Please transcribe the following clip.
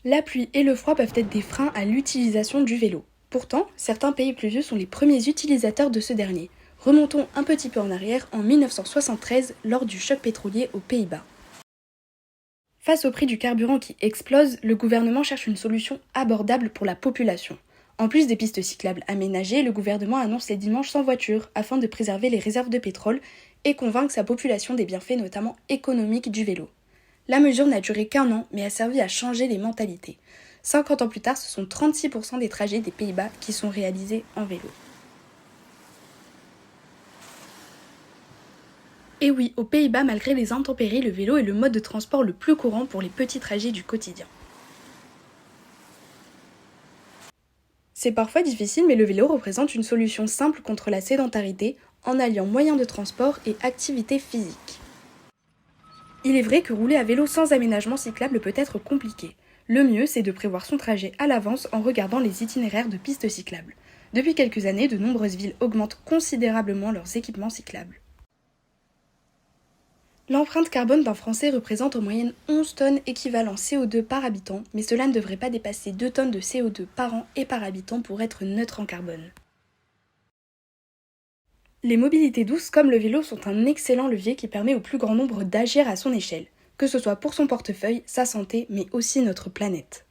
La pluie et le froid peuvent être des freins à l'utilisation du vélo. Pourtant, certains pays pluvieux sont les premiers utilisateurs de ce dernier. Remontons un petit peu en arrière en 1973 lors du choc pétrolier aux Pays-Bas. Face au prix du carburant qui explose, le gouvernement cherche une solution abordable pour la population. En plus des pistes cyclables aménagées, le gouvernement annonce les dimanches sans voiture afin de préserver les réserves de pétrole et convaincre sa population des bienfaits notamment économiques du vélo. La mesure n'a duré qu'1 an mais a servi à changer les mentalités. 50 ans plus tard, ce sont 36% des trajets des Pays-Bas qui sont réalisés en vélo. Et oui, aux Pays-Bas, malgré les intempéries, le vélo est le mode de transport le plus courant pour les petits trajets du quotidien. C'est parfois difficile, mais le vélo représente une solution simple contre la sédentarité en alliant moyens de transport et activité physique. Il est vrai que rouler à vélo sans aménagement cyclable peut être compliqué. Le mieux, c'est de prévoir son trajet à l'avance en regardant les itinéraires de pistes cyclables. Depuis quelques années, de nombreuses villes augmentent considérablement leurs équipements cyclables. L'empreinte carbone d'un Français représente en moyenne 11 tonnes équivalent CO2 par habitant, mais cela ne devrait pas dépasser 2 tonnes de CO2 par an et par habitant pour être neutre en carbone. Les mobilités douces comme le vélo sont un excellent levier qui permet au plus grand nombre d'agir à son échelle, que ce soit pour son portefeuille, sa santé, mais aussi notre planète.